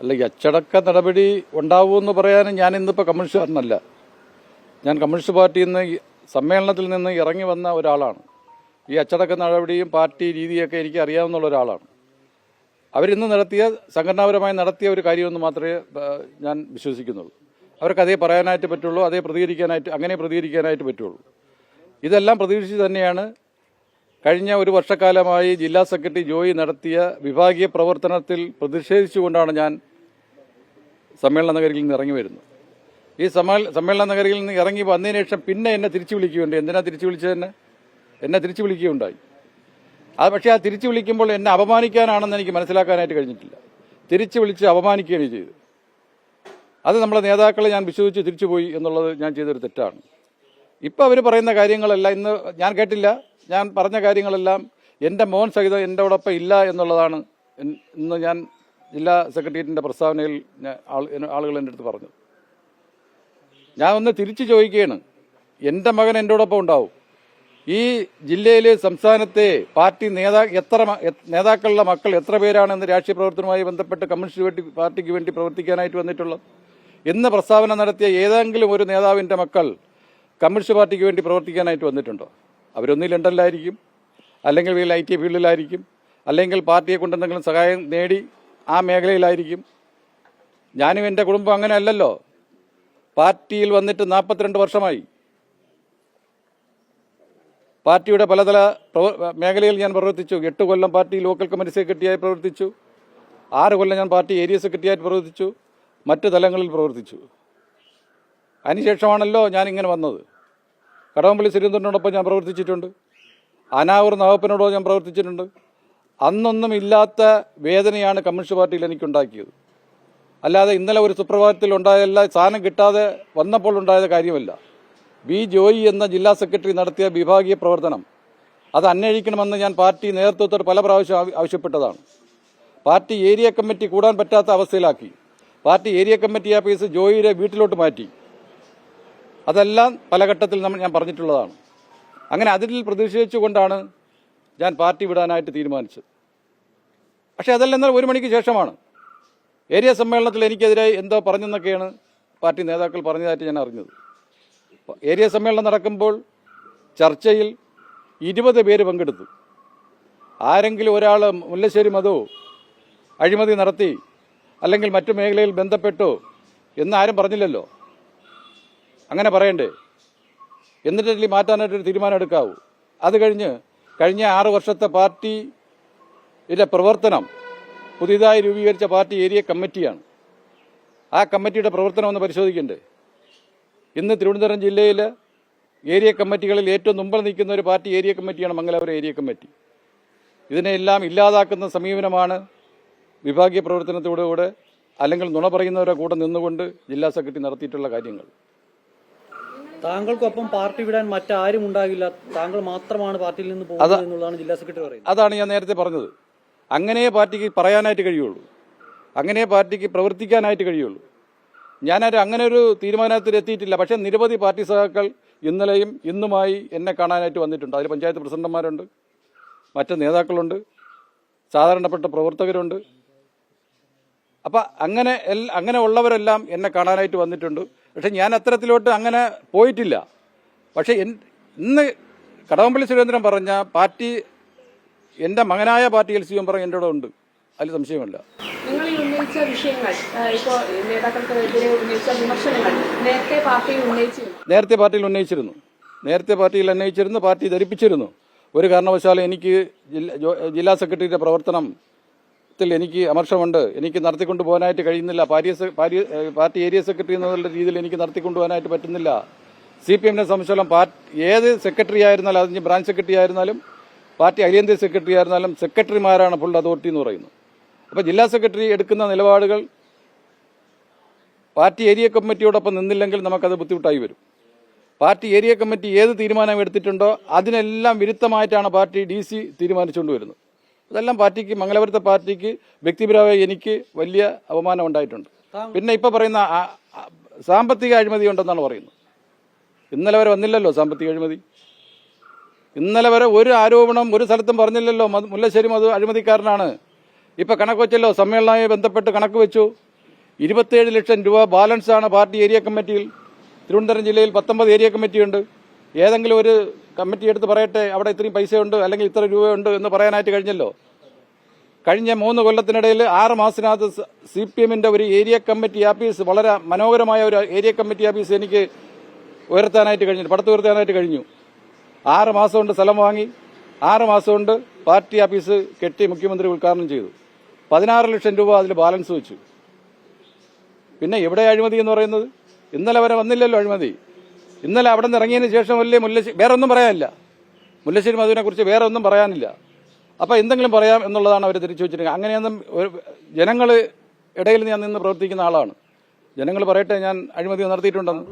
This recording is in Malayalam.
അല്ല, ഈ അച്ചടക്ക നടപടി ഉണ്ടാവുമെന്ന് പറയാനും ഞാൻ ഇന്നിപ്പോൾ കമ്മ്യൂണിസ്റ്റുകാരനല്ല. ഞാൻ കമ്മ്യൂണിസ്റ്റ് പാർട്ടിയിൽ നിന്ന് സമ്മേളനത്തിൽ നിന്ന് ഇറങ്ങി വന്ന ഒരാളാണ്. ഈ അച്ചടക്ക നടപടിയും പാർട്ടി രീതിയൊക്കെ എനിക്ക് അറിയാവുന്ന ഒരാളാണ്. അവരിന്ന് നടത്തിയ സംഘടനാപരമായി നടത്തിയ ഒരു കാര്യമെന്ന് മാത്രമേ ഞാൻ വിശ്വസിക്കുന്നുള്ളൂ. അവർക്ക് അതേ പറയാനായിട്ട് പറ്റുള്ളൂ, അതേ പ്രതികരിക്കാനായിട്ട് പറ്റുള്ളൂ. ഇതെല്ലാം പ്രതീക്ഷിച്ച് തന്നെയാണ് കഴിഞ്ഞ ഒരു വർഷക്കാലമായി ജില്ലാ സെക്രട്ടറി ജോയി നടത്തിയ വിഭാഗീയ പ്രവർത്തനത്തിൽ പ്രതിഷേധിച്ചുകൊണ്ടാണ് ഞാൻ സമ്മേളന നഗരിയിൽ നിന്ന് ഇറങ്ങി വരുന്നത്. ഈ സമ്മേളന നഗരിയിൽ നിന്ന് ഇറങ്ങി വന്നതിന് ശേഷം പിന്നെ എന്നെ തിരിച്ചു വിളിക്കുകയുണ്ട്. എന്തിനാ തിരിച്ചു വിളിച്ചതെന്ന് എന്നെ തിരിച്ചു വിളിക്കുകയുണ്ടായി. പക്ഷേ ആ തിരിച്ചു വിളിക്കുമ്പോൾ എന്നെ അപമാനിക്കാനാണെന്ന് എനിക്ക് മനസ്സിലാക്കാനായിട്ട് കഴിഞ്ഞിട്ടില്ല. തിരിച്ചു വിളിച്ച് അപമാനിക്കുകയാണ് ചെയ്തത്. അത് നമ്മളെ നേതാക്കളെ ഞാൻ വിശ്വസിച്ച് തിരിച്ചുപോയി എന്നുള്ളത് ഞാൻ ചെയ്തൊരു തെറ്റാണ്. ഇപ്പം അവർ പറയുന്ന കാര്യങ്ങളെല്ലാം ഇന്ന് ഞാൻ കേട്ടില്ല. ഞാൻ പറഞ്ഞ കാര്യങ്ങളെല്ലാം എൻ്റെ മോൻ സഹിതം എൻ്റെയോടൊപ്പം ഇല്ല എന്നുള്ളതാണ് ഇന്ന് ഞാൻ ജില്ലാ സെക്രട്ടേറിയറ്റിൻ്റെ പ്രസ്താവനയിൽ ആളുകൾ എൻ്റെ അടുത്ത് പറഞ്ഞു. ഞാൻ ഒന്ന് തിരിച്ചു ചോദിക്കുകയാണ്, എൻ്റെ മകൻ എൻ്റെയോടൊപ്പം ഉണ്ടാവും. ഈ ജില്ലയിലെ സംസ്ഥാനത്തെ പാർട്ടി നേതാക്കളുടെ മക്കൾ എത്ര പേരാണെന്ന് രാഷ്ട്രീയ പ്രവർത്തനവുമായി ബന്ധപ്പെട്ട് കമ്മ്യൂണിസ്റ്റ് പാർട്ടിക്ക് വേണ്ടി പ്രവർത്തിക്കാനായിട്ട് വന്നിട്ടുള്ളത്? എന്ന് പ്രസ്താവന നടത്തിയ ഏതെങ്കിലും ഒരു നേതാവിൻ്റെ മക്കൾ കമ്മ്യൂണിസ്റ്റ് പാർട്ടിക്ക് വേണ്ടി പ്രവർത്തിക്കാനായിട്ട് വന്നിട്ടുണ്ടോ? അവരൊന്നിൽ ലണ്ടനിലായിരിക്കും, അല്ലെങ്കിൽ വീട്ടിൽ IT ഫീൽഡിലായിരിക്കും, അല്ലെങ്കിൽ പാർട്ടിയെ കൊണ്ട് എന്തെങ്കിലും സഹായം നേടി ആ മേഖലയിലായിരിക്കും. ഞാനും എൻ്റെ കുടുംബം അങ്ങനെ അല്ലല്ലോ. പാർട്ടിയിൽ വന്നിട്ട് 42 വർഷമായി. പാർട്ടിയുടെ പലതല മേഖലയിൽ ഞാൻ പ്രവർത്തിച്ചു. 8 കൊല്ലം പാർട്ടി ലോക്കൽ കമ്മിറ്റി സെക്രട്ടറിയായി പ്രവർത്തിച്ചു. 6 കൊല്ലം ഞാൻ പാർട്ടി ഏരിയ സെക്രട്ടറിയായിട്ട് പ്രവർത്തിച്ചു. മറ്റ് തലങ്ങളിൽ പ്രവർത്തിച്ചു. അതിനുശേഷമാണല്ലോ ഞാൻ ഇങ്ങനെ വന്നത്. കടകംപള്ളി സുരേന്ദ്രനോടൊപ്പം ഞാൻ പ്രവർത്തിച്ചിട്ടുണ്ട്. അനാവൂർ നവപ്പനോടൊപ്പം ഞാൻ പ്രവർത്തിച്ചിട്ടുണ്ട്. അന്നൊന്നും ഇല്ലാത്ത വേദനയാണ് കമ്മ്യൂണിസ്റ്റ് പാർട്ടിയിൽ എനിക്കുണ്ടാക്കിയത്. അല്ലാതെ ഇന്നലെ ഒരു സുപ്രഭാതത്തിൽ ഉണ്ടായല്ല, സ്ഥാനം കിട്ടാതെ വന്നപ്പോൾ ഉണ്ടായ കാര്യമല്ല. ജോയി എന്ന ജില്ലാ സെക്രട്ടറി നടത്തിയ വിഭാഗീയ പ്രവർത്തനം അത് അന്വേഷിക്കണമെന്ന് ഞാൻ പാർട്ടി നേതൃത്വത്തോട് പല പ്രാവശ്യം ആവശ്യപ്പെട്ടതാണ്. പാർട്ടി ഏരിയ കമ്മിറ്റി കൂടാൻ പറ്റാത്ത അവസ്ഥയിലാക്കി. പാർട്ടി ഏരിയ കമ്മിറ്റി ഓഫീസ് ജോയിയുടെ വീട്ടിലോട്ട് മാറ്റി. അതെല്ലാം പല ഘട്ടത്തിൽ ഞാൻ പറഞ്ഞിട്ടുള്ളതാണ്. അങ്ങനെ അതിൽ പ്രതിഷേധിച്ചുകൊണ്ടാണ് ഞാൻ പാർട്ടി വിടാനായിട്ട് തീരുമാനിച്ചത്. പക്ഷേ അതെല്ലാം എന്നാൽ 1 മണിക്ക് ശേഷമാണ്. ഏരിയ സമ്മേളനത്തിൽ എനിക്കെതിരായി എന്തോ പറഞ്ഞെന്നൊക്കെയാണ് പാർട്ടി നേതാക്കൾ പറഞ്ഞതായിട്ട് ഞാൻ അറിഞ്ഞത്. ഏരിയ സമ്മേളനം നടക്കുമ്പോൾ ചർച്ചയിൽ 20 പേര് പങ്കെടുത്തു. ആരെങ്കിലും ഒരാൾ മുല്ലശ്ശേരി മധു അഴിമതി നടത്തി അല്ലെങ്കിൽ മറ്റു മേഖലയിൽ ബന്ധപ്പെട്ടു എന്നാരും പറഞ്ഞില്ലല്ലോ. അങ്ങനെ പറയണ്ടേ? എന്നിട്ടല്ലേ മാറ്റാനായിട്ടൊരു തീരുമാനം എടുക്കാവൂ. അത് കഴിഞ്ഞ് കഴിഞ്ഞ 6 വർഷത്തെ പാർട്ടിയുടെ പ്രവർത്തനം പുതിയതായി രൂപീകരിച്ച പാർട്ടി ഏരിയ കമ്മിറ്റിയാണ്. ആ കമ്മിറ്റിയുടെ പ്രവർത്തനം ഒന്ന് പരിശോധിക്കണ്ടേ? ഇന്ന് തിരുവനന്തപുരം ജില്ലയിൽ ഏരിയ കമ്മിറ്റികളിൽ ഏറ്റവും മുമ്പിൽ നിൽക്കുന്ന ഒരു പാർട്ടി ഏരിയ കമ്മിറ്റിയാണ് മംഗലാപുരം ഏരിയ കമ്മിറ്റി. ഇതിനെല്ലാം ഇല്ലാതാക്കുന്ന സമീപനമാണ് വിഭാഗീയ പ്രവർത്തനത്തോടുകൂടെ അല്ലെങ്കിൽ നുണ പറയുന്നവരുടെ കൂടെ നിന്നുകൊണ്ട് ജില്ലാ സെക്രട്ടറി നടത്തിയിട്ടുള്ള കാര്യങ്ങൾ. താങ്കൾക്കൊപ്പം പാർട്ടി വിടാൻ മറ്റാരും ഉണ്ടാകില്ല, താങ്കൾ മാത്രമാണ് പാർട്ടിയിൽ നിന്ന് പോകുന്നത് എന്നുള്ളതാണ് ജില്ലാ സെക്രട്ടറി പറയുന്നത്. അതാണ് ഞാൻ നേരത്തെ പറഞ്ഞത്. അങ്ങനെ പാർട്ടിക്ക് പറയാനായിട്ട് കഴിയുള്ളൂ, അങ്ങനെ പാർട്ടിക്ക് പ്രവർത്തിക്കാനായിട്ട് കഴിയുള്ളൂ. ഞാനൊരു അങ്ങനെ ഒരു തീരുമാനത്തിൽ എത്തിയിട്ടില്ല. പക്ഷേ നിരവധി പാർട്ടി സഖാക്കൾ ഇന്നലെയും ഇന്നുമായി എന്നെ കാണാനായിട്ട് വന്നിട്ടുണ്ട്. അതിൽ പഞ്ചായത്ത് പ്രസിഡന്റുമാരുണ്ട്, മറ്റ് നേതാക്കളുണ്ട്, സാധാരണപ്പെട്ട പ്രവർത്തകരുണ്ട്. അപ്പം അങ്ങനെ ഉള്ളവരെല്ലാം എന്നെ കാണാനായിട്ട് വന്നിട്ടുണ്ട്. പക്ഷെ ഞാൻ അത്തരത്തിലോട്ട് അങ്ങനെ പോയിട്ടില്ല. പക്ഷേ ഇന്ന് കടകംപള്ളി സുരേന്ദ്രൻ പറഞ്ഞ പാർട്ടി എൻ്റെ മകനായ പാർട്ടി LC മെമ്പർ എൻ്റെ കൂടെ ഉണ്ട്, അതിൽ സംശയമില്ല. നിങ്ങൾ ഈ ഉന്നയിച്ച വിഷയങ്ങൾ, ഇപ്പോൾ നേതാക്കൾക്കെതിരെ ഉന്നയിച്ച വിമർശനങ്ങൾ നേരത്തെ പാർട്ടിയിൽ ഉന്നയിച്ചിരുന്നു. നേരത്തെ പാർട്ടിയിൽ ഉന്നയിച്ചിരുന്നു. പാർട്ടി ധരിപ്പിച്ചിരുന്നു. ഒരു കാരണവശാലും എനിക്ക് ജില്ലാ സെക്രട്ടറിയുടെ പ്രവർത്തനത്തിൽ എനിക്ക് അമർഷമുണ്ട്, എനിക്ക് നടത്തിക്കൊണ്ടു പോകാനായിട്ട് കഴിയുന്നില്ല, പാർട്ടി ഏരിയ സെക്രട്ടറി എന്നുള്ള രീതിയിൽ എനിക്ക് നടത്തിക്കൊണ്ടുപോകാനായിട്ട് പറ്റുന്നില്ല. CPM-നെ സംബന്ധിച്ചോളം ഏത് സെക്രട്ടറി ആയിരുന്നാലും, അതിന് ബ്രാഞ്ച് സെക്രട്ടറി ആയിരുന്നാലും പാർട്ടി അഖിലേന്ത്യാ സെക്രട്ടറി ആയിരുന്നാലും സെക്രട്ടറിമാരാണ് ഫുൾ അതോറിറ്റി എന്ന് പറയുന്നത്. അപ്പോൾ ജില്ലാ സെക്രട്ടറി എടുക്കുന്ന നിലപാടുകൾ പാർട്ടി ഏരിയ കമ്മിറ്റിയോടൊപ്പം നിന്നില്ലെങ്കിൽ നമുക്കത് ബുദ്ധിമുട്ടായി വരും. പാർട്ടി ഏരിയ കമ്മിറ്റി ഏത് തീരുമാനം എടുത്തിട്ടുണ്ടോ അതിനെല്ലാം വിരുദ്ധമായിട്ടാണ് പാർട്ടി DC തീരുമാനിച്ചുകൊണ്ട് വരുന്നത്. അതെല്ലാം പാർട്ടിക്ക്, മംഗലാപുരത്തെ പാർട്ടിക്ക് വ്യക്തിപരമായി എനിക്ക് വലിയ അപമാനം ഉണ്ടായിട്ടുണ്ട്. പിന്നെ ഇപ്പോൾ പറയുന്ന സാമ്പത്തിക അഴിമതി ഉണ്ടെന്നാണ് പറയുന്നത്. ഇന്നലെ വരെ വന്നില്ലല്ലോ സാമ്പത്തിക അഴിമതി. ഇന്നലെ വരെ ഒരു ആരോപണം ഒരു സ്ഥലത്തും പറഞ്ഞില്ലല്ലോ. മുല്ലശ്ശേരി മധു അഴിമതിക്കാരനാണ്. ഇപ്പം കണക്ക് വെച്ചല്ലോ, സമ്മേളനവുമായി ബന്ധപ്പെട്ട് കണക്ക് വെച്ചു. 27 ലക്ഷം രൂപ ബാലൻസാണ് പാർട്ടി ഏരിയ കമ്മിറ്റിയിൽ. തിരുവനന്തപുരം ജില്ലയിൽ 19 ഏരിയ കമ്മിറ്റിയുണ്ട്. ഏതെങ്കിലും ഒരു കമ്മിറ്റി എടുത്ത് പറയട്ടെ അവിടെ ഇത്രയും പൈസയുണ്ട് അല്ലെങ്കിൽ ഇത്ര രൂപയുണ്ട് എന്ന് പറയാനായിട്ട് കഴിഞ്ഞല്ലോ. കഴിഞ്ഞ 3 കൊല്ലത്തിനിടയിൽ 6 മാസത്തിനകത്ത് CPM-ന്റെ ഒരു ഏരിയ കമ്മിറ്റി ആഫീസ്, വളരെ മനോഹരമായ ഒരു ഏരിയ കമ്മിറ്റി ആഫീസ് എനിക്ക് ഉയർത്താനായിട്ട് കഴിഞ്ഞു, പടുത്തുയർത്താനായിട്ട് കഴിഞ്ഞു. 6 മാസം കൊണ്ട് സ്ഥലം വാങ്ങി, 6 മാസം കൊണ്ട് പാർട്ടി ഓഫീസ് കെട്ടി മുഖ്യമന്ത്രി ഉദ്ഘാടനം ചെയ്തു. 16 ലക്ഷം രൂപ അതിൽ ബാലൻസ് വെച്ചു. പിന്നെ എവിടെ അഴിമതി എന്ന് പറയുന്നത്? ഇന്നലെ വരെ വന്നില്ലല്ലോ അഴിമതി. ഇന്നലെ അവിടെ നിന്ന് ഇറങ്ങിയതിന് ശേഷമല്ലേ വേറെ ഒന്നും പറയാനില്ല. മുല്ലശ്ശേരി മധുവിനെ കുറിച്ച് വേറെ ഒന്നും പറയാനില്ല. അപ്പൊ എന്തെങ്കിലും പറയാം എന്നുള്ളതാണ് അവർ തിരിച്ചു വെച്ചിരിക്കുന്നത്. അങ്ങനെയൊന്നും ജനങ്ങൾ ഇടയിൽ ഞാൻ നിന്ന് പ്രവർത്തിക്കുന്ന ആളാണ്. ജനങ്ങൾ പറയട്ടെ ഞാൻ അഴിമതി നടത്തിയിട്ടുണ്ടെന്ന്.